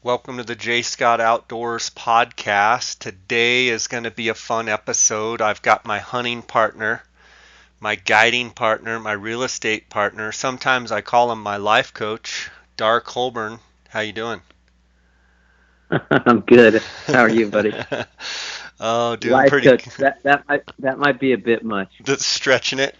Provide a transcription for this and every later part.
Welcome to the J. Scott Outdoors podcast. Today is going to be a fun episode. I've got my hunting partner, my guiding partner, my real estate partner. Sometimes I call him my life coach, Darr Colburn. How you doing? I'm good. How are you, buddy? Oh, doing Life pretty coach. That might be a bit much. good. Stretching it.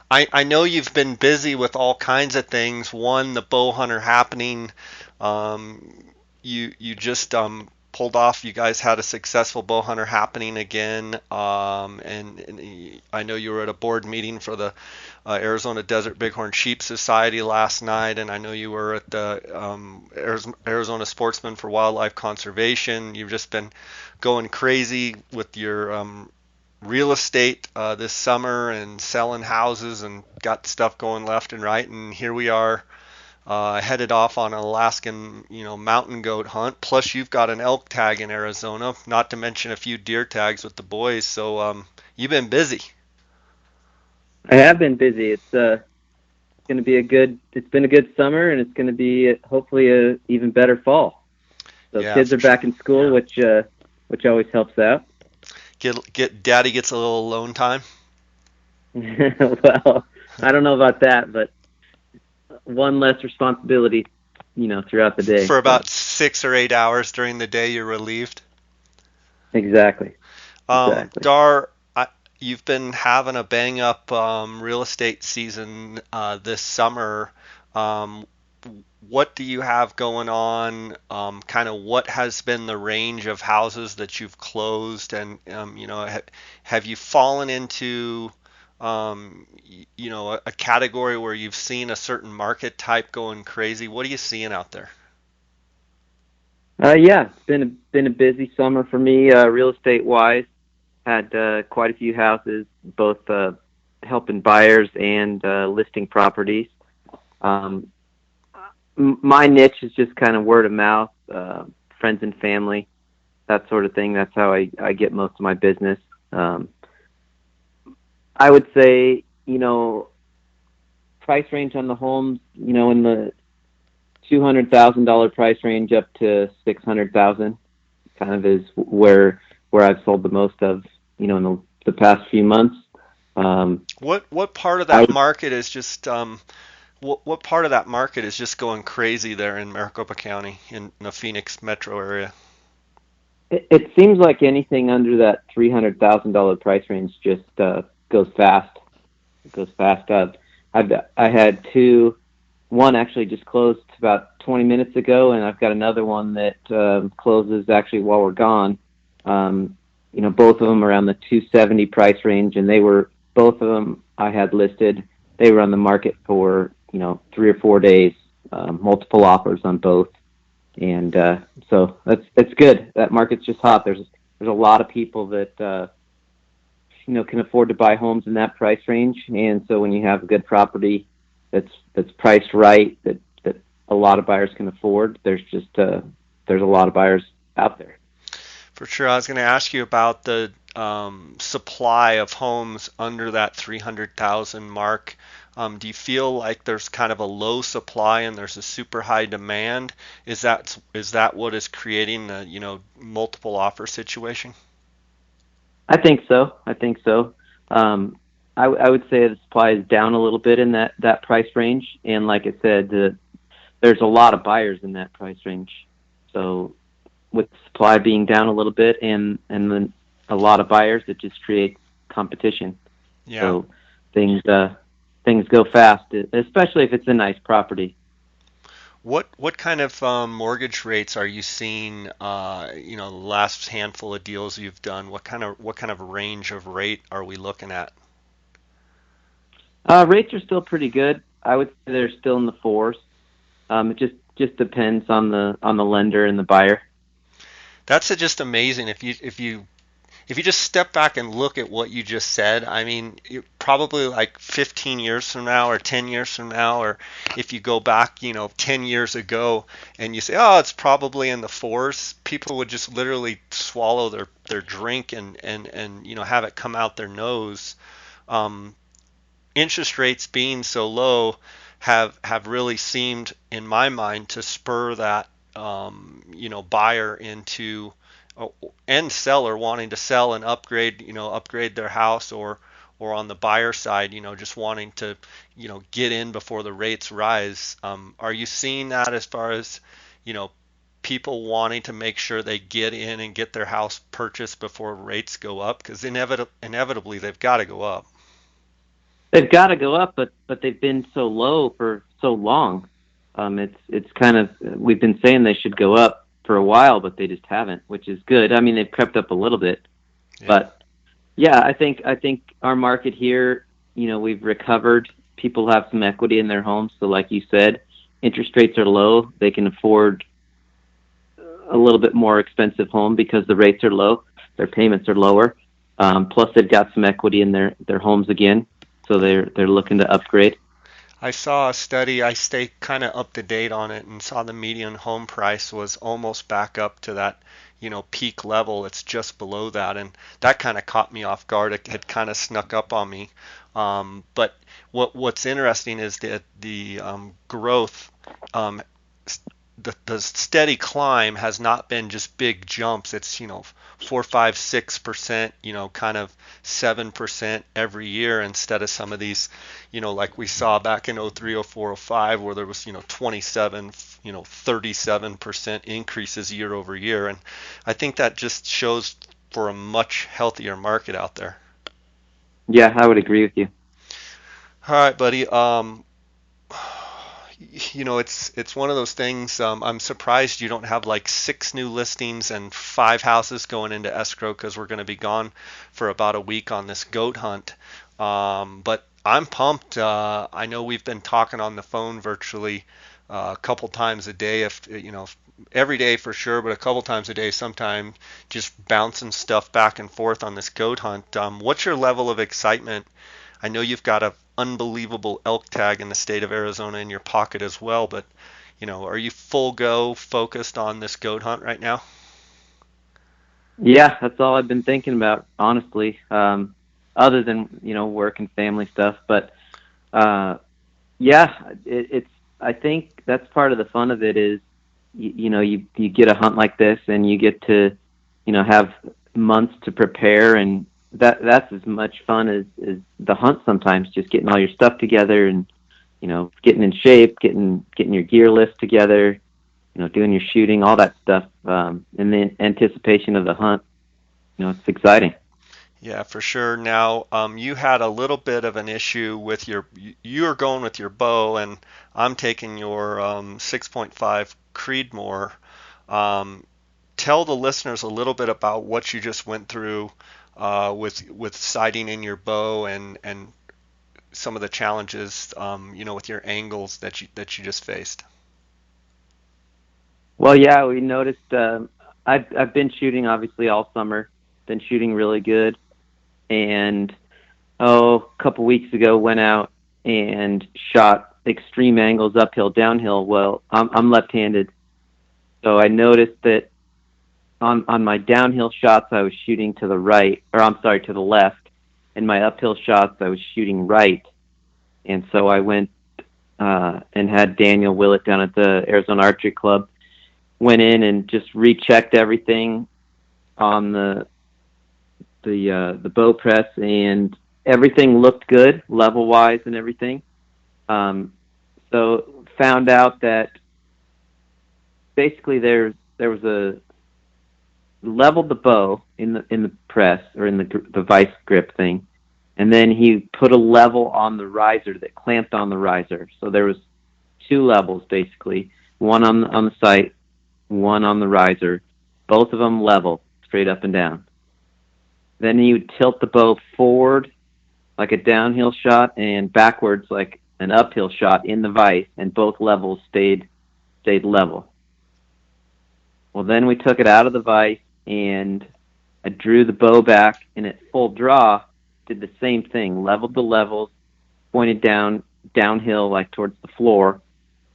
I know you've been busy with all kinds of things. One, the bow hunter happening. Um, you just pulled off. You guys had a successful bow hunter happening again. And I know you were at a board meeting for the Arizona Desert Bighorn Sheep Society last night, and I know you were at the Arizona Sportsman for Wildlife Conservation. You've just been going crazy with your real estate this summer and selling houses and got stuff going left and right. And here we are headed off on an Alaskan, mountain goat hunt. Plus, you've got an elk tag in Arizona, not to mention a few deer tags with the boys. So you've been busy. I have been busy. Going to be a good. It's been a good summer, and it's going to be hopefully a even better fall. So Yeah, kids for are sure. back in school, which always helps out. Get daddy gets a little alone time. Well, I don't know about that, but one less responsibility, throughout the day. For So about 6 or 8 hours during the day, you're relieved. exactly, exactly. Dar, you've been having a bang up real estate season this summer. Um, what do you have going on? Kind of what has been the range of houses that you've closed, and have you fallen into a category where you've seen a certain market type going crazy? What are you seeing out there? Yeah, it's been a busy summer for me, real estate wise. Had quite a few houses, both helping buyers and listing properties. Um, my niche is just kind of word of mouth, friends and family, that sort of thing. That's how I get most of my business. Um, I would say, price range on the homes, in the $200,000 price range up to 600,000, kind of is where I've sold the most of, in the past few months. Um, What part of I that market is just what part of that market is just going crazy there in Maricopa County in the Phoenix metro area? it seems like anything under that $300,000 price range just goes fast. It goes fast. I had two. One actually just closed about 20 minutes ago, and I've got another one that closes actually while we're gone. Both of them around the 270 price range, and they were both of them I had listed. They were on the market for 3 or 4 days, multiple offers on both, and so that's good. That market's just hot. There's a lot of people that can afford to buy homes in that price range, and so when you have a good property that's priced right, that a lot of buyers can afford, there's a lot of buyers out there. For sure. I was going to ask you about the supply of homes under that 300,000 mark. Do you feel like there's kind of a low supply and there's a super high demand? Is that what is creating the, multiple offer situation? I think so. I think so. I would say the supply is down a little bit in that price range, and like I said, there's a lot of buyers in that price range. So with supply being down a little bit and then a lot of buyers, it just creates competition. Yeah. So things things go fast, especially if it's a nice property. What kind of mortgage rates are you seeing? The last handful of deals you've done. What kind of range of rate are we looking at? Rates are still pretty good. I would say they're still in the fours. It just depends on the lender and the buyer. That's just amazing. If you just step back and look at what you just said, I mean, probably like 15 years from now or 10 years from now, or if you go back, 10 years ago and you say, oh, it's probably in the fours, people would just literally swallow their drink and have it come out their nose. Um, Interest rates being so low have really seemed, in my mind, to spur that. buyer into and seller wanting to sell and upgrade, upgrade their house, or on the buyer side, just wanting to, get in before the rates rise. Are you seeing that as far as, you know, people wanting to make sure they get in and get their house purchased before rates go up? Because inevitably they've got to go up. They've got to go up, but they've been so low for so long. It's kind of, we've been saying they should go up for a while, but they just haven't, which is good. I mean, they've crept up a little bit, Yeah. but yeah, I think our market here, we've recovered. People have some equity in their homes, so like you said, interest rates are low. They can afford a little bit more expensive home because the rates are low. Their payments are lower. Plus, they've got some equity in their homes again, so they're looking to upgrade. I saw a study, I stay kind of up to date on it, and saw the median home price was almost back up to that, peak level. It's just below that, and that kind of caught me off guard. It had kind of snuck up on me. But what's interesting is the growth, um, the steady climb has not been just big jumps. It's 4, 5, 6%, kind of 7% every year, instead of some of these, like we saw back in 03, 04, 05, where there was 27, 37% increases year over year. And I think that just shows for a much healthier market out there. Yeah, I would agree with you. All right, buddy. It's one of those things. I'm surprised you don't have like 6 new listings and 5 houses going into escrow, because we're going to be gone for about a week on this goat hunt. But I'm pumped. I know we've been talking on the phone virtually a couple times a day, if every day for sure, but a couple times a day sometime, just bouncing stuff back and forth on this goat hunt. What's your level of excitement? I know you've got a unbelievable elk tag in the state of Arizona in your pocket as well, but are you full go focused on this goat hunt right now? Yeah, that's all I've been thinking about, honestly. Other than work and family stuff, but uh, yeah, it's. I think that's part of the fun of it is, you get a hunt like this and you get to, have months to prepare, and that's as much fun as the hunt sometimes. Just getting all your stuff together and getting in shape, getting your gear list together, doing your shooting, all that stuff, and the anticipation of the hunt. It's exciting. Yeah, for sure. Now, you had a little bit of an issue with you were going with your bow, and I'm taking your 6.5 Creedmoor. Um, Tell the listeners a little bit about what you just went through with sighting in your bow, and some of the challenges, with your angles that you just faced. Well, yeah, we noticed. I've been shooting obviously all summer. Been shooting really good, and a couple weeks ago went out and shot extreme angles uphill, downhill. Well, I'm left-handed, so I noticed that on my downhill shots I was shooting to the right, or I'm sorry, to the left, and my uphill shots I was shooting right. And so I went and had Daniel Willett down at the Arizona Archery Club. Went in and just rechecked everything on the bow press, and everything looked good level wise and everything. Um, so found out that basically there was a leveled the bow in the press, or in the vice grip thing, and then he put a level on the riser that clamped on the riser. So there was two levels basically, one on the sight, one on the riser, both of them level, straight up and down. Then you would tilt the bow forward like a downhill shot, and backwards like an uphill shot in the vise, and both levels stayed level. Well, then we took it out of the vise, and I drew the bow back, and at full draw did the same thing, leveled the levels, pointed downhill like towards the floor,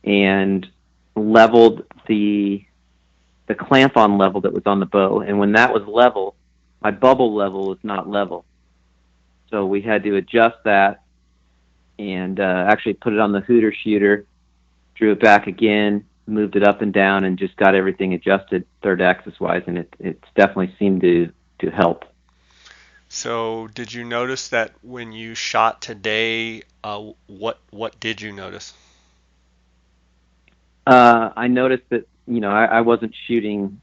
and leveled the clamp on level that was on the bow. And when that was level, my bubble level was not level. So we had to adjust that, and actually put it on the hooter shooter, drew it back again, moved it up and down and just got everything adjusted third axis wise, and it's definitely seemed to help. So, did you notice that when you shot today, what did you notice? I noticed that I wasn't shooting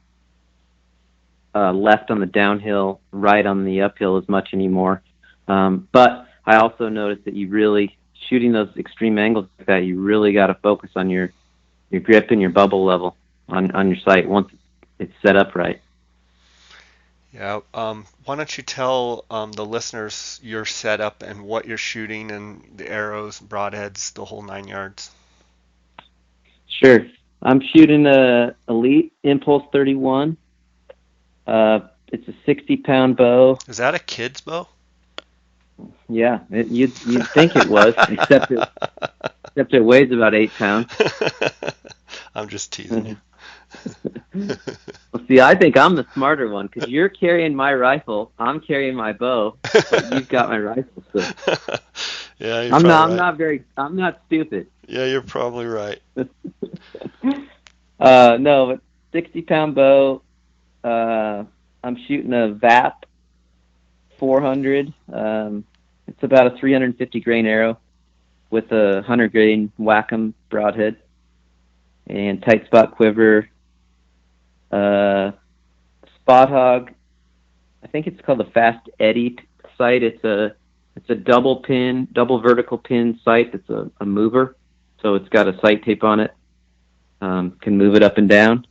left on the downhill, right on the uphill as much anymore. But I also noticed that you really shooting those extreme angles like that, you really got to focus on your grip and your bubble level on your sight once it's set up right. Yeah. Why don't you tell the listeners your setup and what you're shooting and the arrows, broadheads, the whole 9 yards? Sure. I'm shooting a Elite Impulse 31. It's a 60-pound bow. Is that a kid's bow? Yeah, you'd think it was, except it weighs about 8 pounds. I'm just teasing you. Well, see, I think I'm the smarter one because you're carrying my rifle, I'm carrying my bow, but you've got my rifle. So Yeah, you're probably right. I'm not stupid. Yeah, you're probably right. No, but 60-pound bow. I'm shooting a VAP 400. It's about a 350 grain arrow with a 100 grain Wacom broadhead and tight spot quiver. Uh, Spot hog. I think it's called the Fast Eddy sight. It's a double vertical pin sight. It's a mover, so it's got a sight tape on it. Can move it up and down,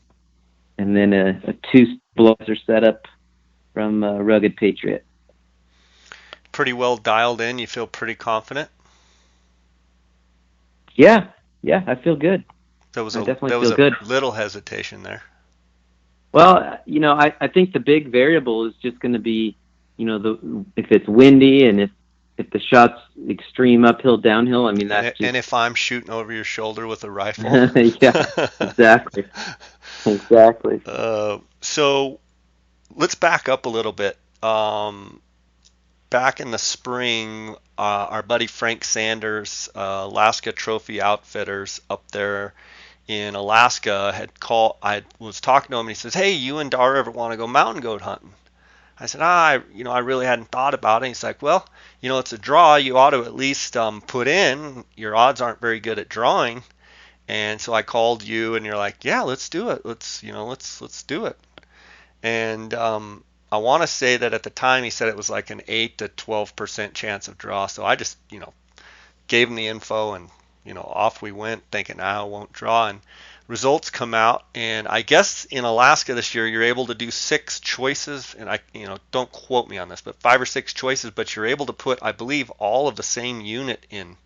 and then a two blazer setup from Rugged Patriot. Pretty well dialed in. You feel pretty confident. Yeah, yeah, I feel good. There was I a definitely there was feel a good. little hesitation there. Well, I think the big variable is just going to be, the if it's windy and if the shot's extreme uphill, downhill. I mean, that's And just if I'm shooting over your shoulder with a rifle. yeah, exactly, exactly. So let's back up a little bit. Back in the spring, our buddy Frank Sanders, Alaska Trophy Outfitters up there in Alaska, had called. I was talking to him, and he says, "Hey, you and Darr ever want to go mountain goat hunting?" I said, I really hadn't thought about it. He's like, well, it's a draw. You ought to at least put in. Your odds aren't very good at drawing. And so I called you, and you're like, yeah, let's do it. Let's do it. And I want to say that at the time he said it was like an 8 to 12% chance of draw. So I just, gave him the info, and off we went, thinking, I won't draw. And results come out, and I guess in Alaska this year you're able to do 6 choices, and I don't quote me on this, but 5 or 6 choices, but you're able to put, I believe, all of the same unit in.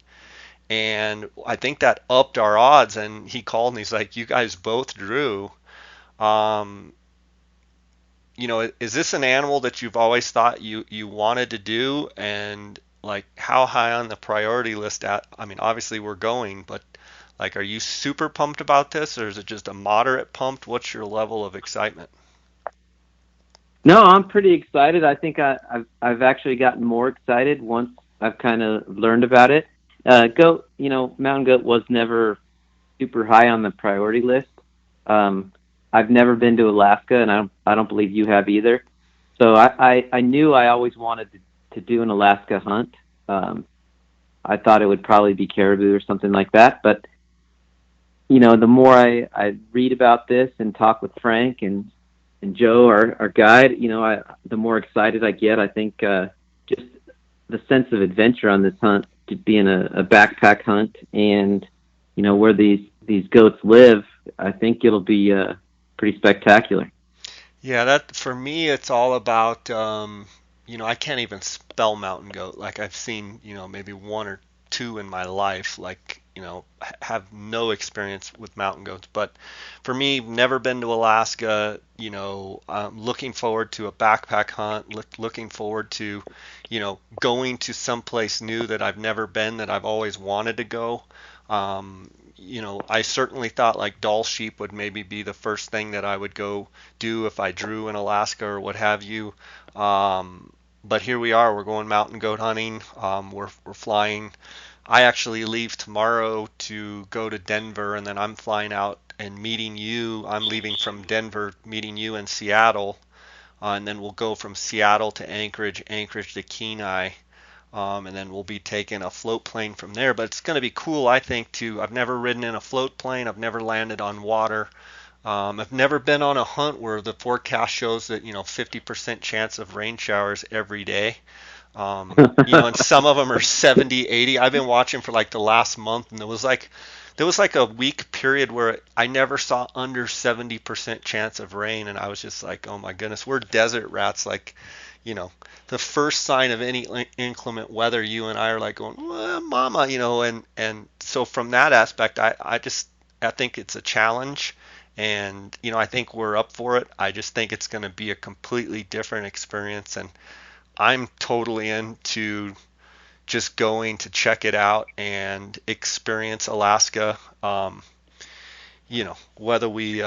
And I think that upped our odds, and he called and he's like, you guys both drew. um is this an animal that you've always thought you wanted to do? And like, how high on the priority list at, I mean, obviously we're going, but like, are you super pumped about this, or is it just a moderate pumped? What's your level of excitement? No, I'm pretty excited. I think I've actually gotten more excited once I've kind of learned about it. Goat, mountain goat was never super high on the priority list. Um, I've never been to Alaska, and I don't believe you have either. So I knew I always wanted to do an Alaska hunt. Um, I thought it would probably be caribou or something like that. But the more I read about this and talk with Frank and Joe, our guide, the more excited I get. I think just the sense of adventure on this hunt, to being a backpack hunt, and where these goats live, I think it'll be pretty spectacular. Yeah, that for me, it's all about, I can't even spell mountain goat. Like, I've seen, maybe one or two in my life, like, have no experience with mountain goats. But for me, never been to Alaska, looking forward to a backpack hunt, looking forward to, going to someplace new that I've never been, that I've always wanted to go. I certainly thought like Doll sheep would maybe be the first thing that I would go do if I drew in Alaska or what have you. But here we are. We're going mountain goat hunting. We're flying. I actually leave tomorrow to go to Denver, and then I'm flying out and meeting you. I'm leaving from Denver, meeting you in Seattle, and then we'll go from Seattle to Anchorage, Anchorage to Kenai, and then we'll be taking a float plane from there. But it's going to be cool, I think, to. I've never ridden in a float plane. I've never landed on water. I've never been on a hunt where the forecast shows that 50% chance of rain showers every day. And some of them are 70, 80. I've been watching for like the last month, and there was like a week period where I never saw under 70% chance of rain, and I was just like, oh my goodness, we're desert rats. Like, you know, the first sign of any inclement weather, you and I are like going, well, mama, and so from that aspect, I think it's a challenge. And I think we're up for it. I just think it's going to be a completely different experience, and I'm totally into just going to check it out and experience Alaska. Whether we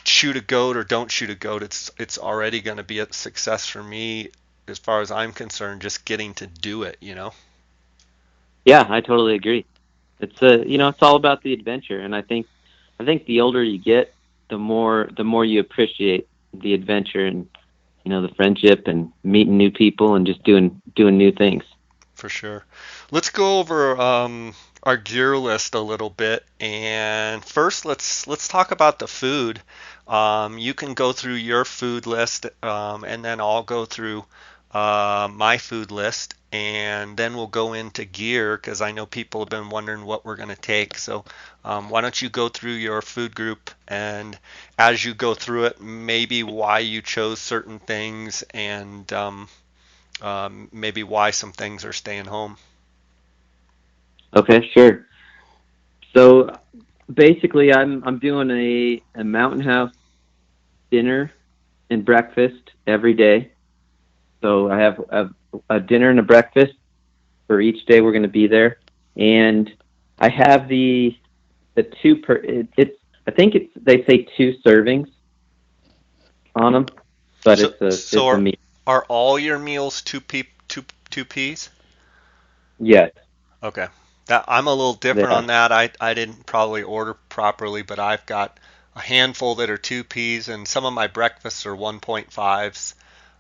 shoot a goat or don't shoot a goat, it's already going to be a success for me as far as I'm concerned. Just getting to do it. Yeah, I totally agree. It's all about the adventure, and I think the older you get, the more you appreciate the adventure and the friendship and meeting new people and just doing new things. For sure. Let's go over our gear list a little bit, and first let's talk about the food. You can go through your food list, and then I'll go through my food list, and then we'll go into gear because I know people have been wondering what we're going to take. So why don't you go through your food group, and as you go through it, maybe why you chose certain things, and maybe why some things are staying home. Okay, sure. So basically, I'm doing a mountain house dinner and breakfast every day. So I have a dinner and a breakfast for each day we're going to be there, and I have the two per. It's I think it's they say two servings on them, but So, so it's a meal. are all your meals two peas? Yes, Okay. That I'm a little they different on are. that. I didn't probably order properly, but I've got a handful that are two peas, and some of my breakfasts are 1.5s.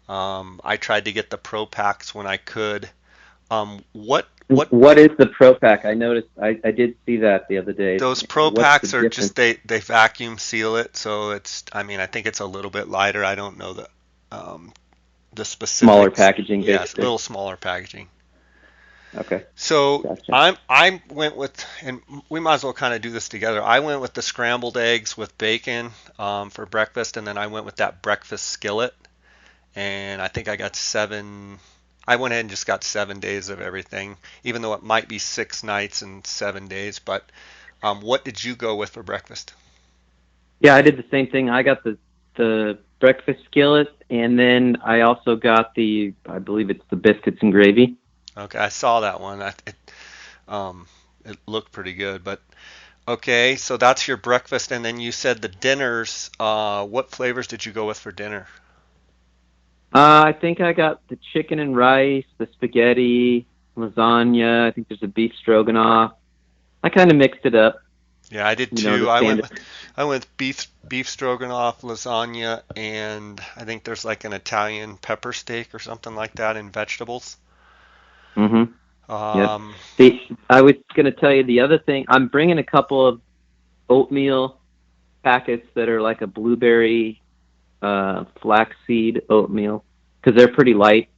I tried to get the pro packs when I could. What What is the Pro Pack? I noticed. I did see that the other day. those pro What's the packs are difference? just they vacuum seal it, so I mean I think it's a little bit lighter. I don't know um, the Smaller specifics. packaging, Yes, a basically. little smaller packaging. Okay, So gotcha. I went with, and we might as well kind of do this together. I went with the scrambled eggs with bacon for breakfast, and then I went with that breakfast skillet, and I think I got seven. I went ahead and just got 7 days of everything, even though it might be 6 nights and 7 days. But what did you go with for breakfast? Yeah, I did the same thing. I got the breakfast skillet, and then I also got I believe it's the biscuits and gravy. Okay, I saw that one. Um, it looked pretty good, but okay, so that's your breakfast, and then you said the dinners. What flavors did you go with for dinner? I think I got the chicken and rice, the spaghetti, lasagna. I think there's a beef stroganoff. I kind of mixed it up, Yeah, I did the too. standard. I went with beef stroganoff, lasagna, and I think there's like an Italian pepper steak or something like that in vegetables. Mm-hmm. Yep. Um, I was going to tell you the other thing. I'm bringing a couple of oatmeal packets that are like a blueberry flaxseed oatmeal because they're pretty light,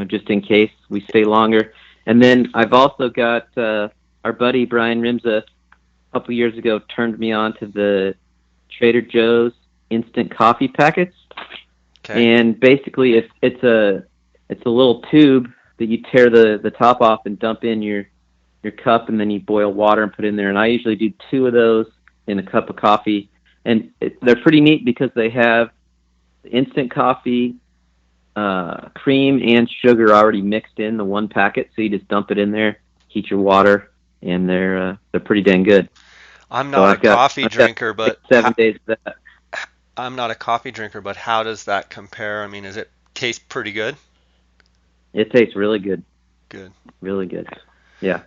just in case we stay longer. And then I've also got our buddy Brian Rimza a couple years ago turned me on to the Trader Joe's instant coffee packets, okay. and basically it's a little tube that you tear the top off and dump in your cup, and then you boil water and put in there. And I usually do two of those in a cup of coffee, and they're pretty neat because they have the instant coffee, cream and sugar already mixed in the one packet. So you just dump it in there, heat your water, and they're pretty dang good. I'm So not a coffee drinker, six, but 7 days of that. I'm not a coffee drinker, but how does that compare? I mean, is it taste pretty good? It tastes really good, Good. really good. Yeah.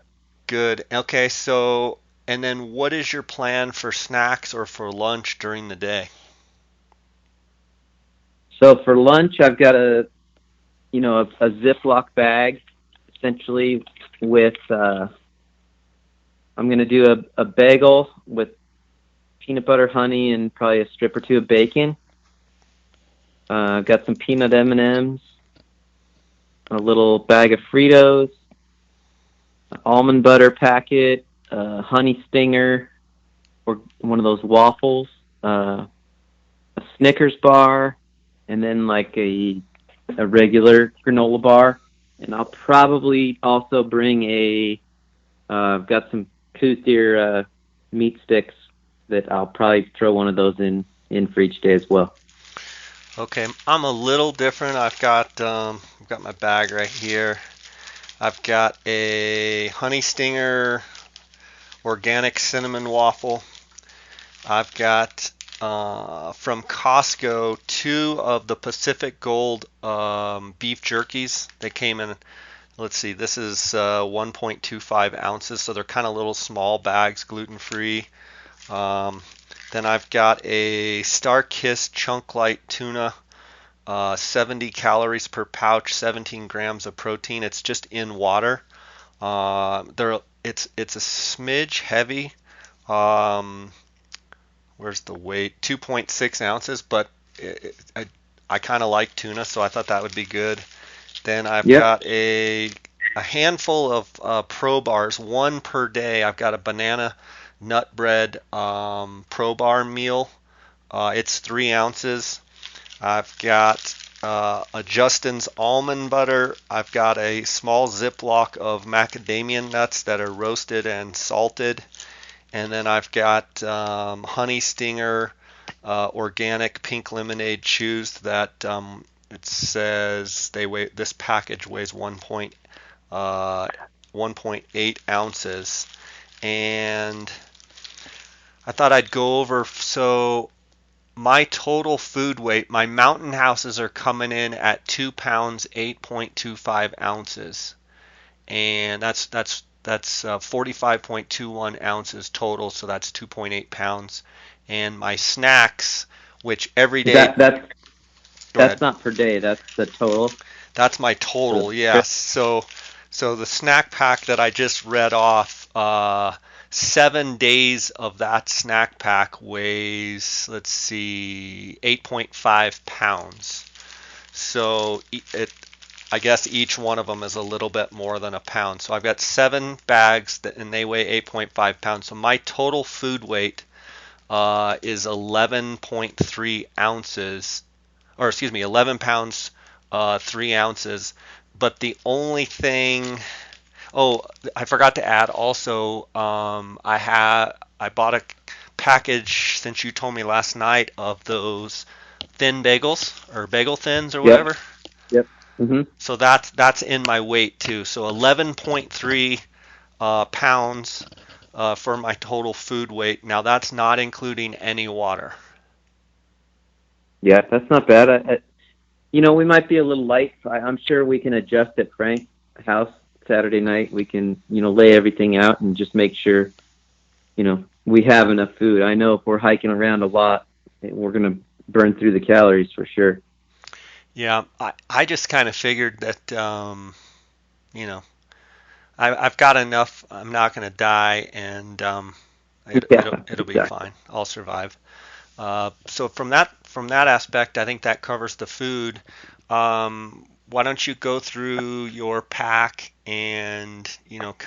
Good. Okay, so And then what is your plan for snacks or for lunch during the day? So for lunch, I've got a Ziploc bag, essentially with I'm going to do a bagel with peanut butter, honey, and probably a strip or two of bacon. I've got some peanut M&Ms, a little bag of Fritos, an almond butter packet, a honey stinger, or one of those waffles, a Snickers bar, and then like a regular granola bar. And I'll probably also bring I've got some Kuther meat sticks that I'll probably throw one of those in for each day as well. Okay, I'm a little different. I've got my bag right here. I've got a honey stinger organic cinnamon waffle. I've got from Costco two of the Pacific Gold beef jerkies. They came in, let's see, this is 1.25 ounces, so they're kind of little small bags, gluten free. Um, then I've got a Star Kiss Chunk Light tuna, 70 calories per pouch, 17 grams of protein. It's just in water. It's a smidge heavy. Um, where's the weight? 2.6 ounces, but I kind of like tuna, so I thought that would be good. Then I've Yep. got a handful of Pro Bars, one per day. I've got a banana nut bread Pro Bar meal. It's 3 ounces. I've got a Justin's almond butter. I've got a small Ziploc of macadamia nuts that are roasted and salted. And then I've got Honey Stinger organic pink lemonade chews that it says they weigh. This package weighs 1.8 ounces, and I thought I'd go over. So my total food weight, my mountain houses are coming in at 2 pounds, 8.25 ounces, and that's 45.21 ounces total, so that's 2.8 pounds. And my snacks, which every day, That that's go that's ahead. not per day. That's the total That's my for the total, yes. trip. So the snack pack that I just read off, 7 days of that snack pack weighs, let's see, 8.5 pounds. So I guess each one of them is a little bit more than a pound. So I've got 7 bags and they weigh 8.5 pounds. So my total food weight is 11.3 ounces, or excuse me, 11 pounds, 3 ounces. But the only thing, oh, I forgot to add also, I bought a package since you told me last night of those thin bagels or bagel thins or Yep. whatever. Yep. hmm So that's in my weight too. So 11.3 pounds for my total food weight. Now that's not including any water. Yeah, that's not bad. We might be a little light. I'm sure we can adjust at Frank's house Saturday night. We can, lay everything out and just make sure, we have enough food. I know if we're hiking around a lot, we're going to burn through the calories for sure. Yeah, I just kind of figured that, you know, I've got enough. I'm not going to die, and Yeah, it'll be exactly. fine. I'll survive. So from that aspect, I think that covers the food. Why don't you go through your pack and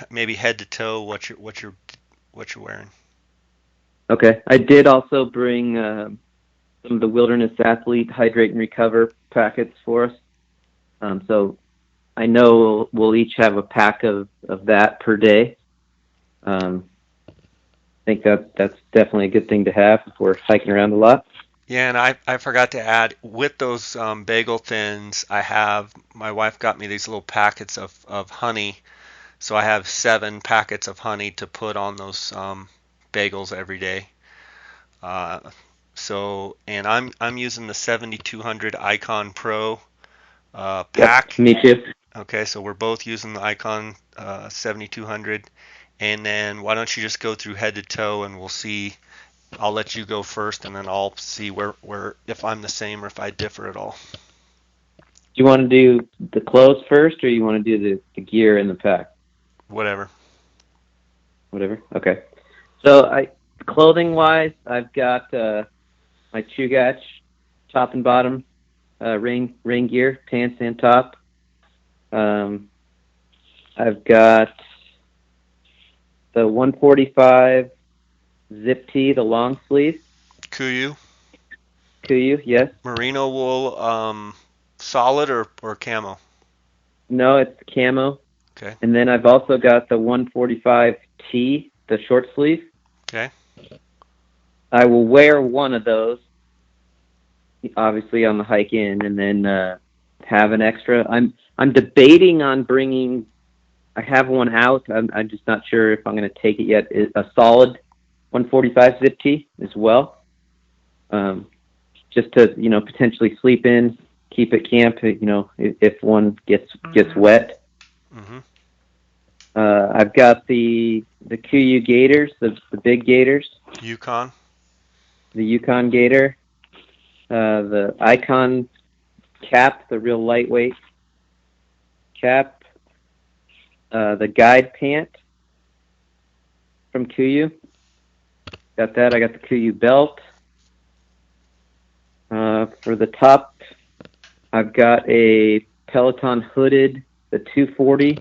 maybe head to toe what you're wearing? Okay. I did also bring some of the Wilderness Athlete Hydrate and Recover packets for us. So I know we'll each have a pack of that per day. Um, I think that's definitely a good thing to have if we're hiking around a lot. Yeah, and I forgot to add with those bagel thins, my wife got me these little packets of honey. So I have 7 packets of honey to put on those bagels every day. Uh, and I'm using the 7200 Icon Pro Yep, pack. me too. Okay, so we're both using the Icon 7200, and then why don't you just go through head to toe, and we'll see. I'll let you go first, and then I'll see where if I'm the same or if I differ at all. Do you want to do the clothes first, or you want to do the gear in the pack? Whatever. Whatever. Okay. So clothing wise, I've got my Chugach top and bottom rain gear, pants and top. I've got the 145 zip tee, the long sleeve. Kuyu. Kuyu, yes. Merino wool, solid or camo? No, it's camo. Okay. And then I've also got the 145 T, the short sleeve. Okay. I will wear one of those, obviously on the hike in, and then have an extra. I'm debating on bringing. I have one out. I'm just not sure if I'm going to take it yet. A solid 145 zip tee as well, just to potentially sleep in, keep at camp. If one gets wet. Mm-hmm. I've got the Kuiu Gators, the big Gators. Yukon. The Yukon Gator. The Icon cap, the real lightweight cap. The Guide pant from Kuiu. Got that. I got the Kuiu belt. For the top, I've got a Peloton hooded, the 240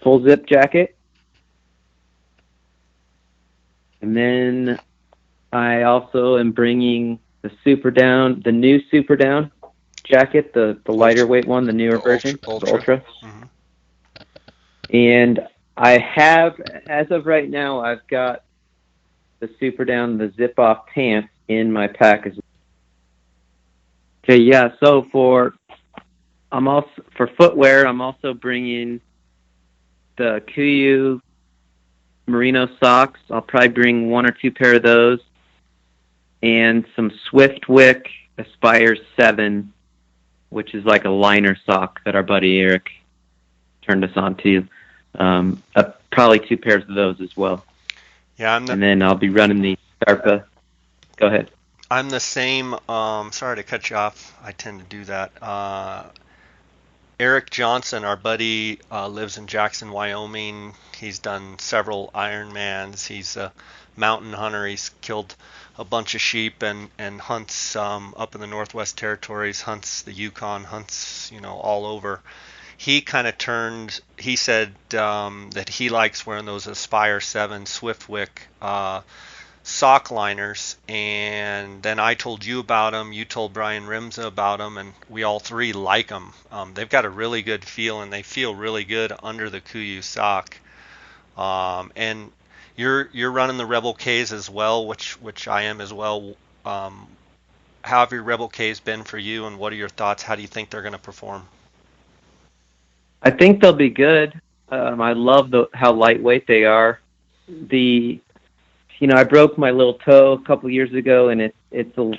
full zip jacket. And then I also am bringing the new Super Down jacket, the lighter weight one, the newer version, the Ultra. Mm-hmm. And I have, as of right now, I've got the Super Down, the zip off pants in my pack as well. Okay, yeah. So for footwear, I'm also bringing the Kuiu merino socks. I'll probably bring one or two pair of those, and some Swiftwick Aspire 7, which is like a liner sock that our buddy Eric turned us on to. Probably two pairs of those as well. Yeah, and then I'll be running the Sharpa. Go ahead. I'm the same. Sorry to cut you off. I tend to do that. Eric Johnson, our buddy, lives in Jackson, Wyoming. He's done several Ironmans. He's a mountain hunter. He's killed a bunch of sheep and hunts up in the Northwest Territories, hunts the Yukon, hunts all over. He kind of he said that he likes wearing those Aspire 7 Swiftwick sock liners, and then I told you about them. You told Brian Rimza about them, and we all three like them. They've got a really good feel, and they feel really good under the Kuiu sock. And you're running the Rebel K's as well, which I am as well. How have your Rebel K's been for you, and what are your thoughts? How do you think they're going to perform? I think they'll be good. I love how lightweight they are. I broke my little toe a couple years ago, and it's a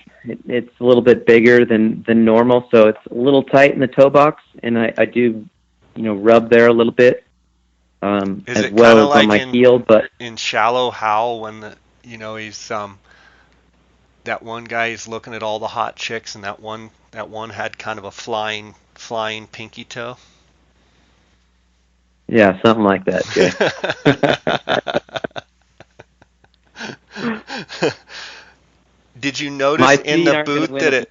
little bit bigger than normal, so it's a little tight in the toe box, and I do, rub there a little bit, as well as like on my heel. But in Shallow Hal, when he's that one guy is looking at all the hot chicks, and that one had kind of a flying pinky toe. Yeah, something like that. Did you notice in the boot that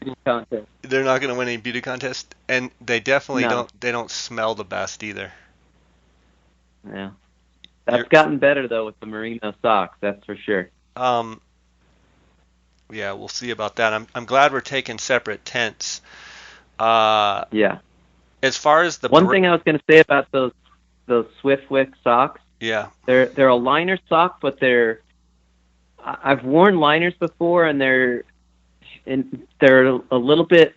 they're not going to win any beauty contest, and they definitely don't smell the best either. Yeah, that's gotten better though with the merino socks. That's for sure. Yeah, we'll see about that. I'm glad we're taking separate tents. Yeah. As far as the one thing I was going to say about those Swiftwick socks. Yeah. They're a liner sock, but I've worn liners before, and they're a little bit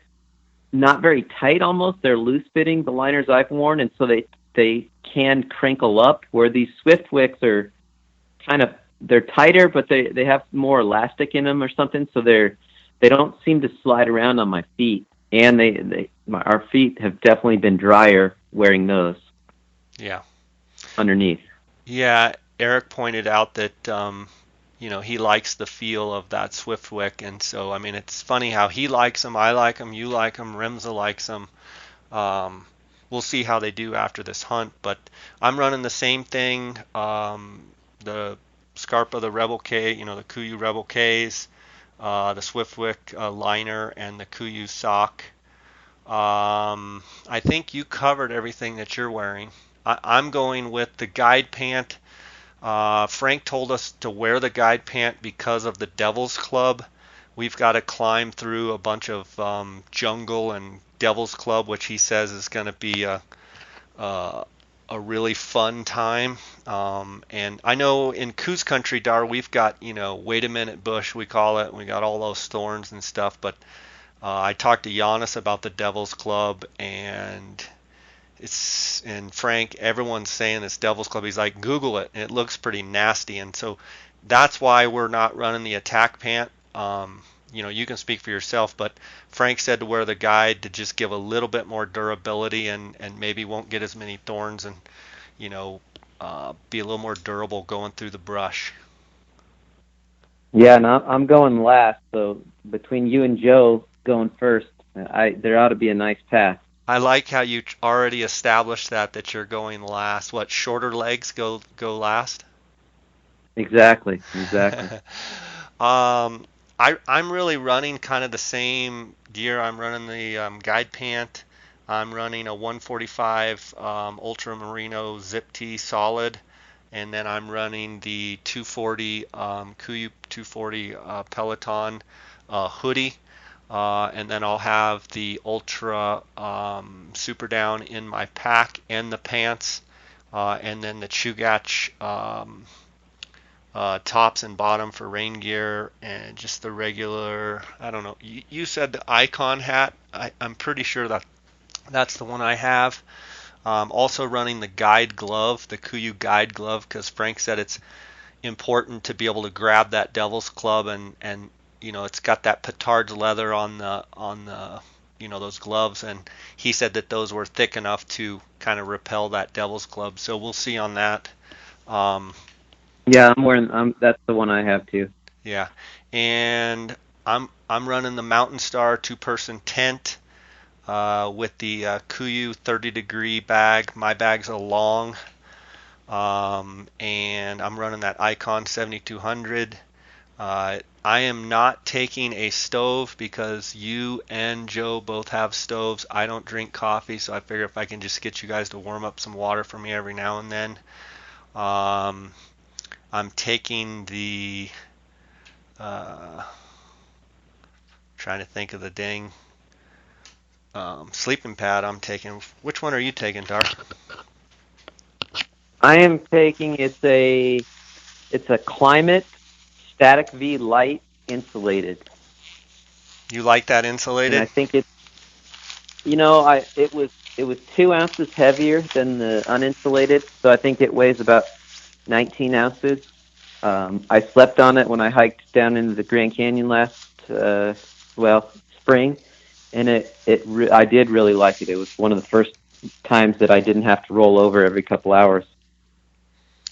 not very tight almost. They're loose fitting, the liners I've worn, and so they can crinkle up, where these Swiftwicks are they're tighter, but they have more elastic in them or something, so they don't seem to slide around on my feet. And our feet have definitely been drier wearing those. Yeah. Underneath. Yeah, Eric pointed out that he likes the feel of that Swiftwick, and so I mean it's funny how he likes them, I like them, you like them, Remza likes them. Um, we'll see how they do after this hunt, but I'm running the same thing. The Scarpa, the Rebel K, the Kuyu Rebel Ks, the Swiftwick liner, and the Kuyu sock. I think you covered everything that you're wearing. I'm going with the guide pant. Frank told us to wear the guide pant because of the Devil's Club. We've got to climb through a bunch of jungle and Devil's Club, which he says is going to be a, a really fun time. And I know in Coos Country, Dar, we've got, wait a minute bush, we call it. We got all those thorns and stuff. But I talked to Giannis about the Devil's Club, and Frank, everyone's saying it's Devil's Club. He's like, Google it, and it looks pretty nasty. And so that's why we're not running the attack pant. You can speak for yourself, but Frank said to wear the guide to just give a little bit more durability and maybe won't get as many thorns and, be a little more durable going through the brush. Yeah, and I'm going last. So between you and Joe going first, there ought to be a nice path. I like how you already established that you're going last. What, shorter legs go last? Exactly, exactly. I'm really running kind of the same gear. I'm running the guide pant. I'm running a 145 Ultra Merino Zip Tee solid, and then I'm running the 240 Kuiu 240 Peloton hoodie. And then I'll have the Ultra Super Down in my pack and the pants, and then the Chugach tops and bottom for rain gear, and just the regular, I don't know, you said the Icon hat. I'm pretty sure that's the one I have. Also running the guide glove, the Kuiu guide glove, because Frank said it's important to be able to grab that Devil's Club, and it's got that petard's leather on the those gloves, and he said that those were thick enough to kind of repel that Devil's Club. So we'll see on that. Um, Yeah, I'm wearing. That's the one I have too. yeah, and I'm running the Mountain Star two-person tent with the Kuiu 30-degree bag. My bag's a long, and I'm running that Icon 7200. I am not taking a stove because you and Joe both have stoves. I don't drink coffee, so I figure if I can just get you guys to warm up some water for me every now and then. Um, I'm taking the trying to think of the dang sleeping pad I'm taking. Which one are you taking, Dark? I am taking it's a Climate Static V Light insulated, You like that and I insulated? think it was 2 ounces heavier than the uninsulated, so I think it weighs about 19 ounces. I slept on it when I hiked down into the Grand Canyon last spring, and I did really like it. It was one of the first times that I didn't have to roll over every couple hours.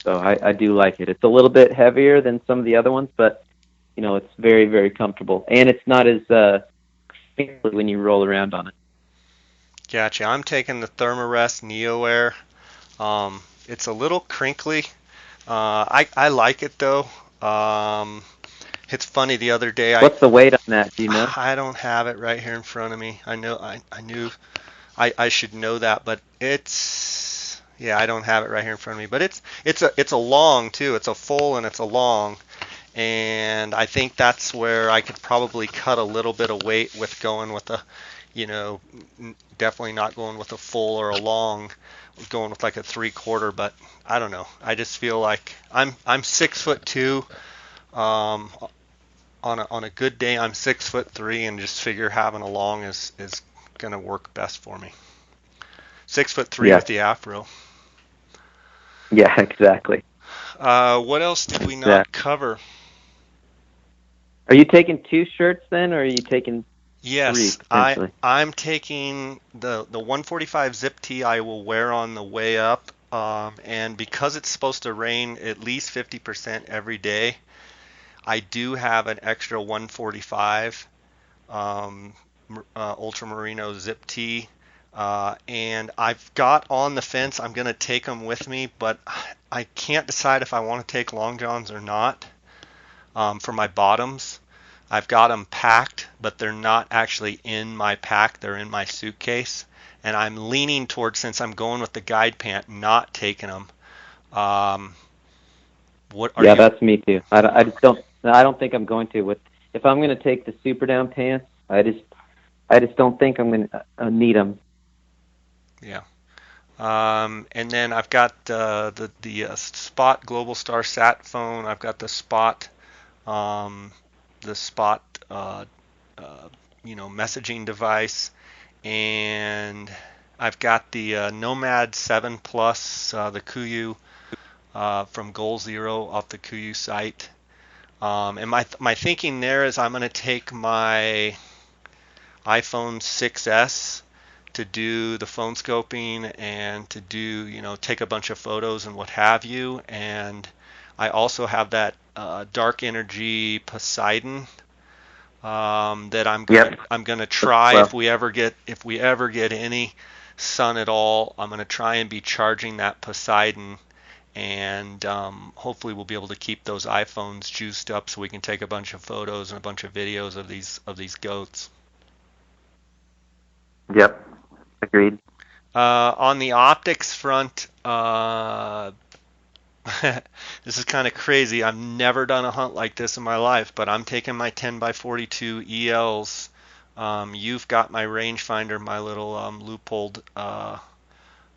So I do like it. It's a little bit heavier than some of the other ones, but it's very, very comfortable, and it's not as crinkly when you roll around on it. Gotcha. I'm taking the Thermarest Neo Air. It's a little crinkly. I like it though. Um, it's funny the other day What's the weight on that? Do you know? I don't have it right here in front of me. I knew I should know that, but yeah, I don't have it right here in front of me. But it's a long too. It's a full and it's a long, and I think that's where I could probably cut a little bit of weight with going with a, definitely not going with a full or a long, going with like a 3/4. But I don't know. I just feel like I'm 6'2". Um, on a good day, I'm 6'3", and just figure having a long is gonna work best for me. 6'3" Yeah, with the afro. yeah, exactly. What else did we Yeah. not cover? Are you taking two shirts then, or are you taking three Yes, potentially? I'm taking the 145 zip tee I will wear on the way up, and because it's supposed to rain at least 50% every day, I do have an extra 145 um, Ultramarino Zip Tee. And I've got on the fence, I'm going to take them with me, but I can't decide if I want to take long johns or not for my bottoms. I've got them packed, but they're not actually in my pack. They're in my suitcase. And I'm leaning towards, since I'm going with the guide pant, not taking them. Um, what are Yeah, you? that's me too. I just don't. I don't think I'm going to. With if I'm going to take the super down pants, I just don't think I'm going to need them. Yeah. And then I've got the Spot Global Star Sat phone. I've got um, the Spot uh, messaging device, and I've got the Nomad 7 Plus, the Kuiu from Goal Zero off the Kuiu site. And my thinking there is I'm going to take my iPhone 6S to do the phone scoping and to do, take a bunch of photos and what have you. And I also have that Dark Energy Poseidon that Yep. I'm gonna try Well, if we ever get any sun at all. I'm gonna try and be charging that Poseidon, and hopefully we'll be able to keep those iPhones juiced up so we can take a bunch of photos and a bunch of videos of these goats. yep. Agreed. On the optics front, this is kind of crazy. I've never done a hunt like this in my life, but I'm taking my 10 by 42 ELs. You've got my rangefinder, my little loophole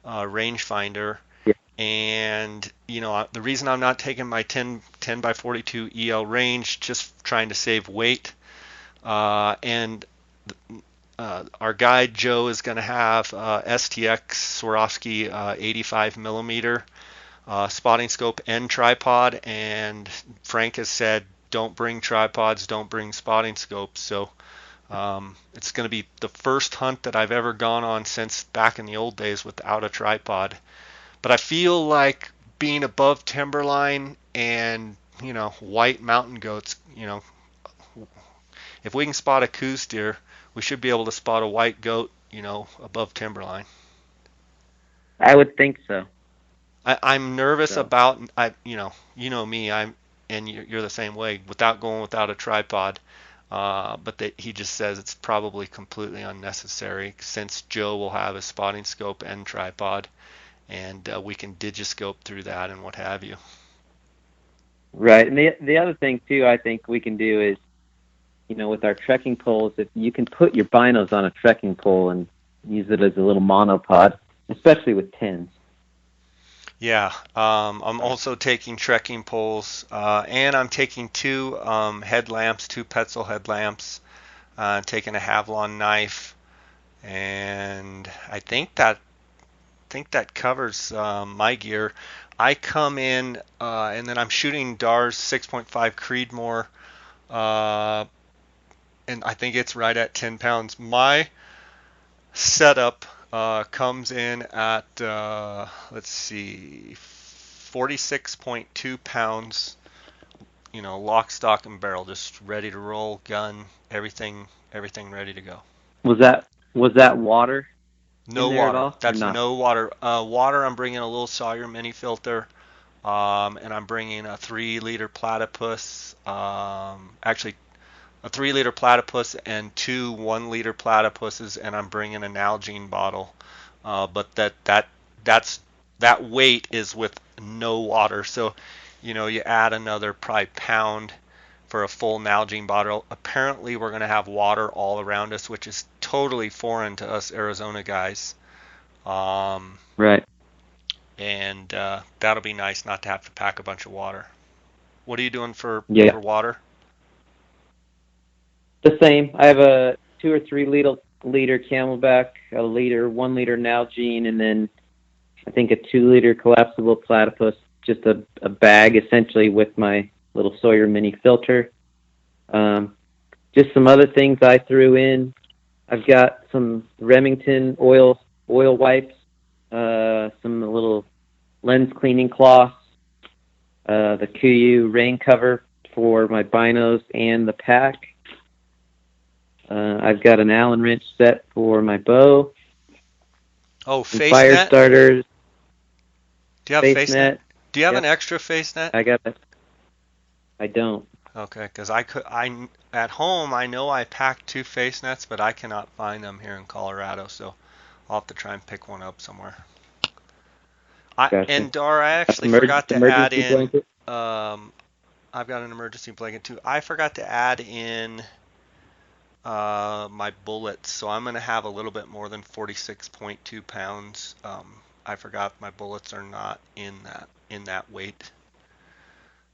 rangefinder. Yeah. And, the reason I'm not taking my 10 by 42 EL range, just trying to save weight. And our guide Joe is going to have STX Swarovski 85 millimeter spotting scope and tripod, and Frank has said don't bring tripods, don't bring spotting scopes. So it's going to be the first hunt that I've ever gone on since back in the old days without a tripod. But I feel like being above timberline and white mountain goats, if we can spot a coos deer, we should be able to spot a white goat, above timberline. I would think so. I'm nervous So about me. And you're the same way without going without a tripod. But he just says it's probably completely unnecessary since Joe will have a spotting scope and tripod, and we can digiscope through that and what have you. right, and the other thing too, I think we can do is, with our trekking poles, if you can put your binos on a trekking pole and use it as a little monopod, especially with tins. Yeah, I'm also taking trekking poles, and I'm taking two headlamps, two Petzl headlamps, taking a Havlon knife, and I think that covers my gear. I come in, and then I'm shooting Darr's 6.5 Creedmoor, uh, and I think it's right at 10 pounds. My setup comes in at, let's see, 46.2 pounds, lock, stock, and barrel, just ready to roll, gun, everything ready to go. Was that water in No there at water. all or That's not? no water. Water, I'm bringing a little Sawyer mini filter, and I'm bringing a 3 liter platypus. Actually, a 3 liter platypus and two 1 liter platypuses, and I'm bringing an Nalgene bottle. But that's that weight is with no water. So, you add another probably pound for a full Nalgene bottle. Apparently, we're going to have water all around us, which is totally foreign to us Arizona guys. Um, Right. and that'll be nice not to have to pack a bunch of water. What are you doing Yeah. for water? The same. I have a 2 or 3 liter Camelback, a liter, 1 liter Nalgene, and then I think a 2 liter collapsible platypus. Just a bag essentially with my little Sawyer mini filter. Um, just some other things I threw in. I've got some Remington oil wipes, some little lens cleaning cloths, the Kuiu rain cover for my binos and the pack. I've got an Allen wrench set for my bow, Oh, some face fire net? starters, Do you have face face net? net. Do you have an Yep, extra face net? I got it. I don't. Okay, because I at home I know I packed two face nets, but I cannot find them here in Colorado, so I'll have to try and pick one up somewhere. Gotcha. And Dar, I actually forgot to add Emergency in. blanket. Um, I've got an emergency blanket too. I forgot to add in my bullets, so I'm gonna have a little bit more than 46.2 pounds. I forgot my bullets are not in that weight,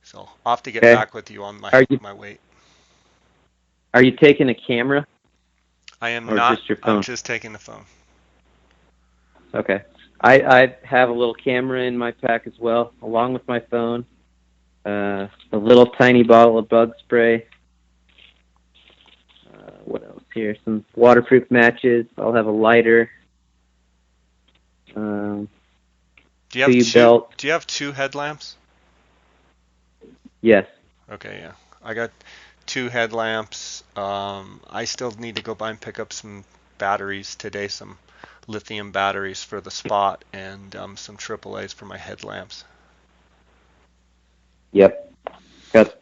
so I'll have to get Okay. back with you on Are you my weight. are you taking a camera I am or not. just your I'm phone? just taking the phone. Okay. I have a little camera in my pack as well, along with my phone. A little tiny bottle of bug spray. What else here? Some waterproof matches. I'll have a lighter. Um, Kuiu belt. Do you have two headlamps? Yes. Okay, yeah. I got two headlamps. I still need to go by and pick up some batteries today, some lithium batteries for the spot, and some AAA's for my headlamps. Yep. Got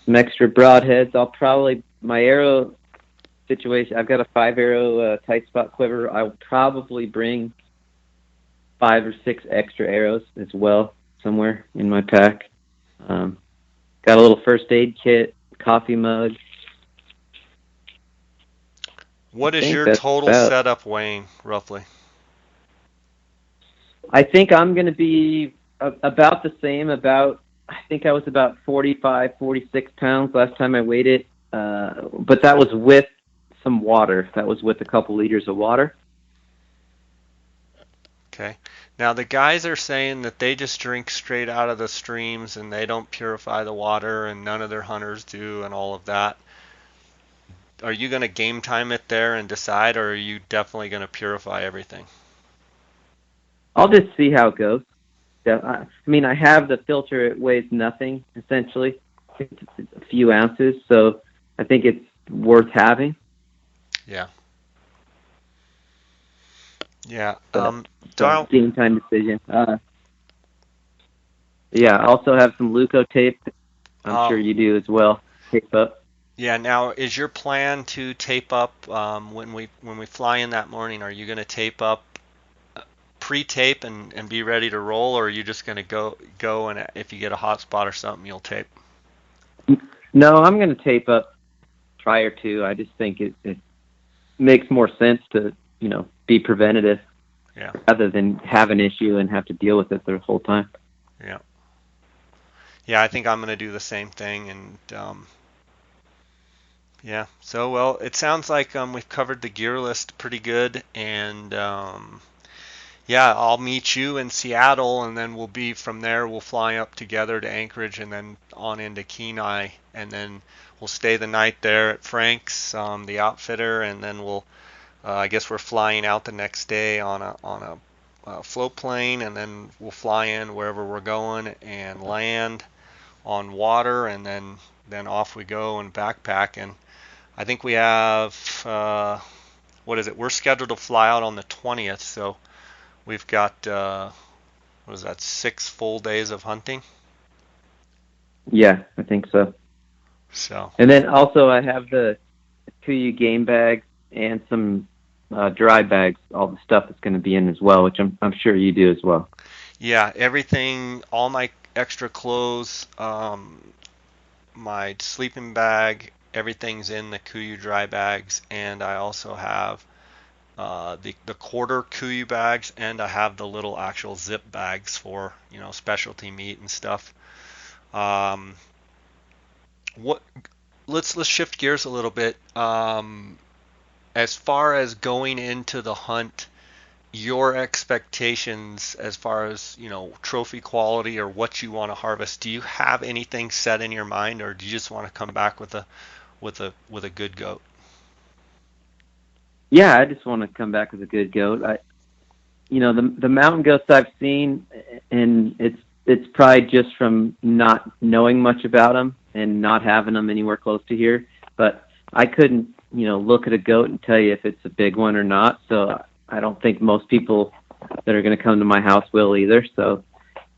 some extra broadheads. I'll probably my arrow situation. I've got a 5 arrow tight spot quiver. I'll probably bring 5 or 6 extra arrows as well somewhere in my pack. Um, got a little first aid kit, coffee mug. What I is think your that's total about. setup weighing, roughly? I think I'm going to be about the same. I think I was about 45, 46 pounds last time I weighed it. But that was with some water. That was with a couple liters of water. Okay. Now the guys are saying that they just drink straight out of the streams and they don't purify the water and none of their hunters do and all of that. Are you going to game time it there and decide, or are you definitely going to purify everything? I'll just see how it goes. Yeah, I mean, I have the filter. It weighs nothing, essentially. It's a few ounces, so I think it's worth having. Yeah. Yeah. But so Darl, game time decision. Yeah, I also have some Luco tape. I'm sure oh, you do as well. Tape up. yeah. Now, is your plan to tape up when we fly in that morning? Are you going to tape up pre-tape and be ready to roll, or are you just going to go and if you get a hot spot or something, you'll tape? No, I'm going to tape up prior to. I just think it makes more sense to be preventative Yeah. rather than have an issue and have to deal with it the whole time. Yeah. Yeah. I think I'm going to do the same thing, and yeah. So well, it sounds like we've covered the gear list pretty good, and yeah, I'll meet you in Seattle, and then we'll be from there. We'll fly up together to Anchorage, and then on into Kenai, and then we'll stay the night there at Frank's, the outfitter, and then we'll. I guess we're flying out the next day on a float plane, and then we'll fly in wherever we're going and land on water, and then off we go and backpack. And I think we have what is it? We're scheduled to fly out on the 20th, so we've got what is that? 6 full days of hunting. Yeah, I think so. So And then also I have the Kuiu game bags and some dry bags, all the stuff that's going to be in as well, which I'm sure you do as well. yeah, everything, all my extra clothes, my sleeping bag, everything's in the Kuyu dry bags, and I also have the quarter Kuyu bags, and I have the little actual zip bags for specialty meat and stuff. Um, what let's shift gears a little bit. As far as going into the hunt, your expectations as far as trophy quality or what you want to harvest, do you have anything set in your mind, or do you just want to come back with a good goat? Yeah, I just want to come back with a good goat. the mountain goats I've seen, and it's probably just from not knowing much about them and not having them anywhere close to here. But I couldn't, look at a goat and tell you if it's a big one or not. So I don't think most people that are going to come to my house will either. So,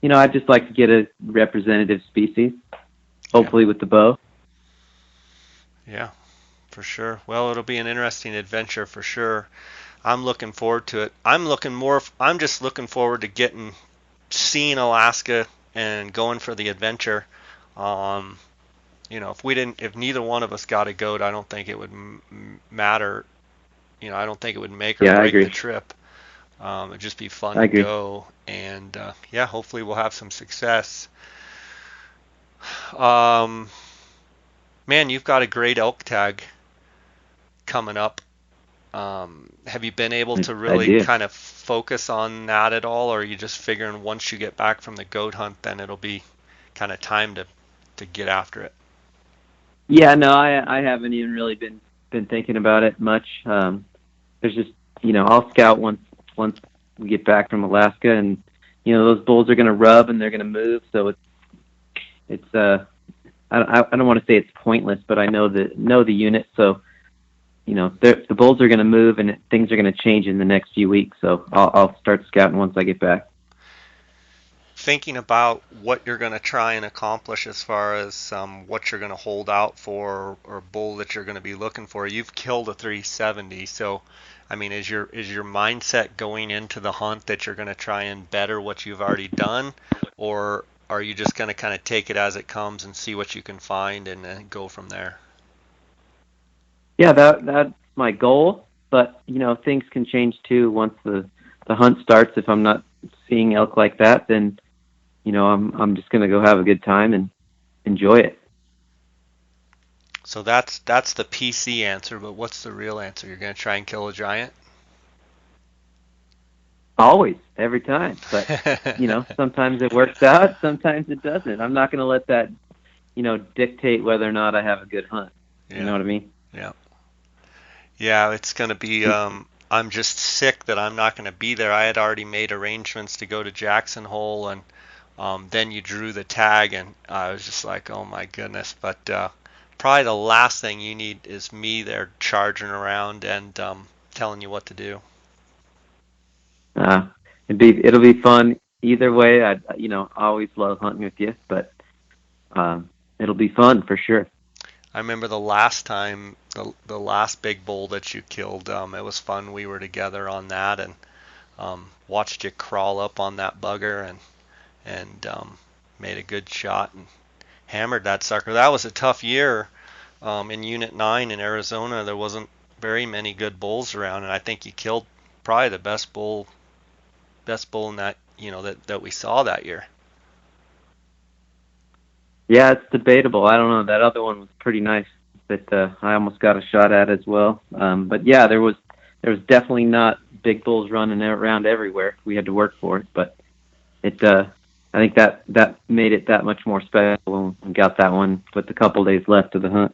I'd just like to get a representative species, hopefully with the bow. Yeah, for sure. Well, it'll be an interesting adventure for sure. I'm looking forward to it. I'm just looking forward to seeing Alaska and going for the adventure. Um, if neither one of us got a goat, I don't think it would matter. I don't think it would make or Yeah, I break the agree. trip. It'd just be fun I to agree. go, and yeah, hopefully we'll have some success. Um, Man, you've got a great elk tag coming up. Have you been able to I really do. kind of focus on that at all, or are you just figuring once you get back from the goat hunt, then it'll be kind of time to get after it? Yeah, no, I haven't even really been thinking about it much. There's just I'll scout once we get back from Alaska, and those bulls are going to rub and they're going to move, so it's I don't want to say it's pointless, but I know the unit, so the bulls are going to move and things are going to change in the next few weeks. So I'll start scouting once I get back. Thinking about what you're going to try and accomplish as far as what you're going to hold out for or bull that you're going to be looking for. You've killed a 370, so I mean, is your mindset going into the hunt that you're going to try and better what you've already done, or are you just going to kind of take it as it comes and see what you can find and then go from there? Yeah, that's my goal, but things can change too once the hunt starts. If I'm not seeing elk like that, then I'm just going to go have a good time and enjoy it. So that's the PC answer, but what's the real answer? You're going to try and kill a giant? Always, every time. But sometimes it works out, sometimes it doesn't. I'm not going to let that dictate whether or not I have a good hunt. You know Yeah, what I mean? yeah. Yeah, it's going to be I'm just sick that I'm not going to be there. I had already made arrangements to go to Jackson Hole, and then you drew the tag, and I was just like, oh my goodness. But probably the last thing you need is me there charging around and telling you what to do. Uh, it'll be fun either way. I always love hunting with you, but it'll be fun for sure. I remember the last time, the last big bull that you killed. It was fun. We were together on that, and watched you crawl up on that bugger and made a good shot and hammered that sucker. That was a tough year in Unit 9 in Arizona. There wasn't very many good bulls around, and I think you killed probably the best bull in that that we saw that year. Yeah, it's debatable. I don't know. That other one was pretty nice that I almost got a shot at as well. But yeah, there was definitely not big bulls running around everywhere. We had to work for it, but it I think that made it that much more special when we got that one with a couple days left of the hunt.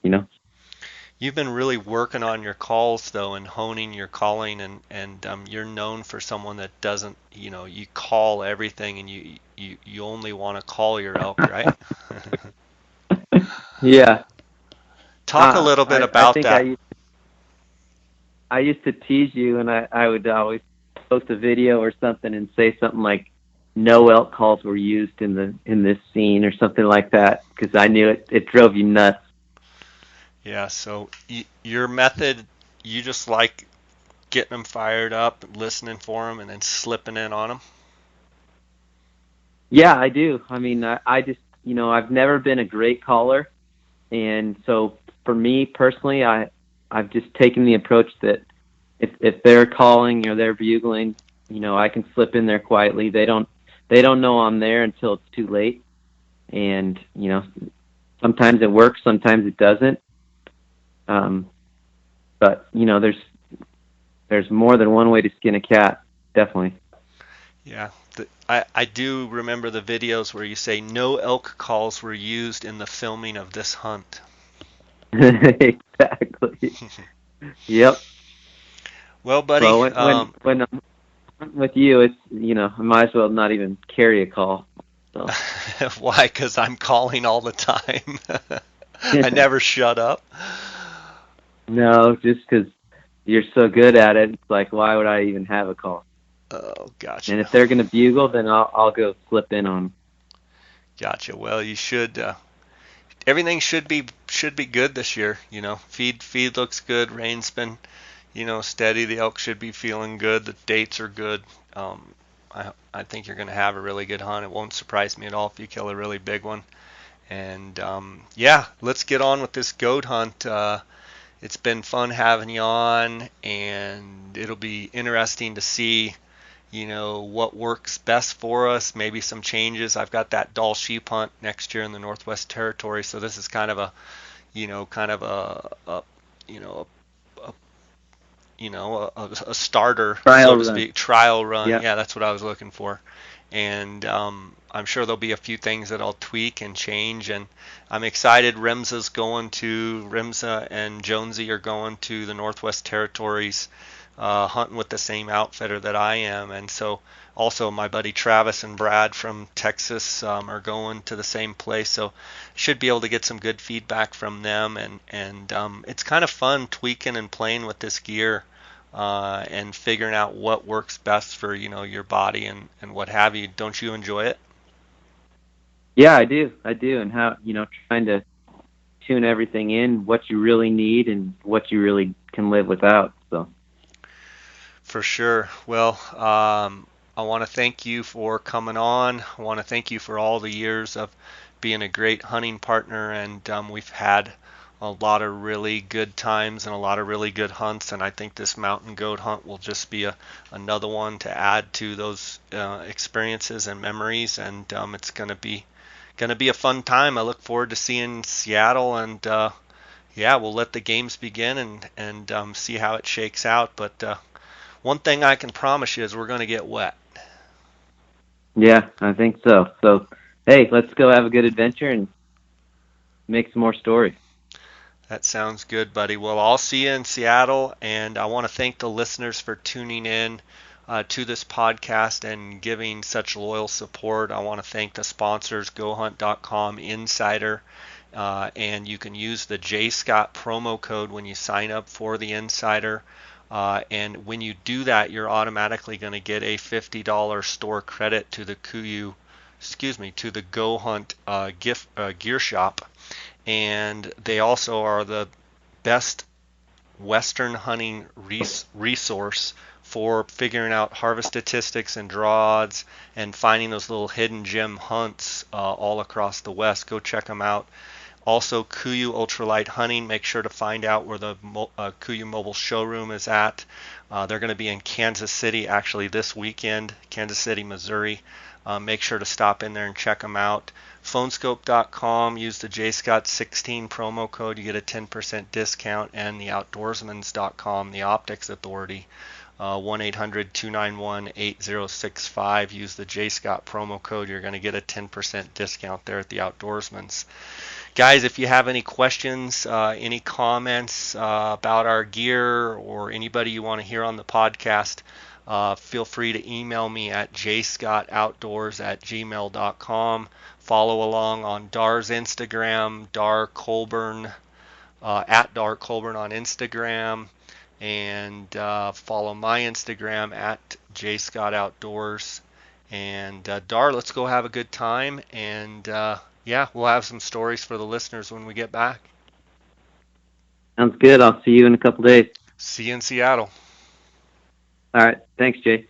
You've been really working on your calls though and honing your calling, and you're known for someone that doesn't, you call everything and you only want to call your elk, right? Yeah, Talk a little bit I about think that. I used to tease you, and I would always post a video or something and say something like, "No elk calls were used in this scene" or something like that, because I knew it drove you nuts. Yeah, so your method, you just like getting them fired up, listening for them, and then slipping in on them. Yeah, I do. I mean, I just I've never been a great caller, and so for me personally, I've just taken the approach that if they're calling or they're bugling, I can slip in there quietly. They don't know I'm there until it's too late, and sometimes it works, sometimes it doesn't. Um, but there's more than one way to skin a cat, definitely. Yeah, I do remember the videos where you say no elk calls were used in the filming of this hunt. Exactly. Yep. Well, buddy, Well, when with you, it's I might as well not even carry a call. So Why? Because I'm calling all the time. I never shut up. no, just because you're so good at it, it's like why would I even have a call? Oh, And gotcha. if they're gonna bugle, then I'll go slip in on 'em. Gotcha. Well, you should. Everything should be good this year. Feed looks good. Rain's been steady. The elk should be feeling good. The dates are good. Um, I think you're going to have a really good hunt. It won't surprise me at all if you kill a really big one. And yeah, let's get on with this goat hunt. It's been fun having you on, and it'll be interesting to see what works best for us, maybe some changes. I've got that Dall sheep hunt next year in the Northwest Territory, so this is kind of a, a you know, a, a starter, so Trial to run. speak, trial run. Yeah. Yeah, that's what I was looking for. And I'm sure there'll be a few things that I'll tweak and change. And I'm excited. Rimsa and Jonesy are going to the Northwest Territories, hunting with the same outfitter that I am. And so also my buddy Travis and Brad from Texas are going to the same place. So should be able to get some good feedback from them. And it's kind of fun tweaking and playing with this gear, and figuring out what works best for your body and what have you. Don't you enjoy it? Yeah, I do. I do. And how, trying to tune everything in, what you really need and what you really can live without. So, For sure. Well, I want to thank you for coming on. I want to thank you for all the years of being a great hunting partner, and we've had a lot of really good times and a lot of really good hunts. And I think this mountain goat hunt will just be another one to add to those experiences and memories. And it's gonna be a fun time. I look forward to seeing Seattle, and yeah, we'll let the games begin and see how it shakes out. But one thing I can promise you is we're going to get wet. yeah, I think so. So, hey, let's go have a good adventure and make some more stories. That sounds good, buddy. Well, I'll see you in Seattle, and I want to thank the listeners for tuning in to this podcast and giving such loyal support. I want to thank the sponsors, GoHunt.com, Insider, and you can use the JScott promo code when you sign up for the Insider. And when you do that, you're automatically going to get a $50 store credit to the to the Go Hunt gift gear shop. And they also are the best Western hunting resource for figuring out harvest statistics and draw odds and finding those little hidden gem hunts all across the West. Go check them out. Also, Kuyu Ultralight Hunting. Make sure to find out where the Kuyu Mobile Showroom is at. They're going to be in Kansas City actually this weekend, Kansas City, Missouri. Make sure to stop in there and check them out. Phonescope.com. Use the JScott16 promo code. You get a 10% discount. And the Outdoorsmans.com, the Optics Authority. 1-800-291-8065. Use the JScott promo code. You're going to get a 10% discount there at the Outdoorsmans. Guys, if you have any questions, any comments about our gear, or anybody you want to hear on the podcast, feel free to email me at jscottoutdoors@gmail.com. Follow along on Darr's Instagram, Darr Colburn, at Darr Colburn on Instagram, and follow my Instagram at jscottoutdoors. And Darr, let's go have a good time, and yeah, we'll have some stories for the listeners when we get back. Sounds good. I'll see you in a couple days. See you in Seattle. All right. Thanks, Jay.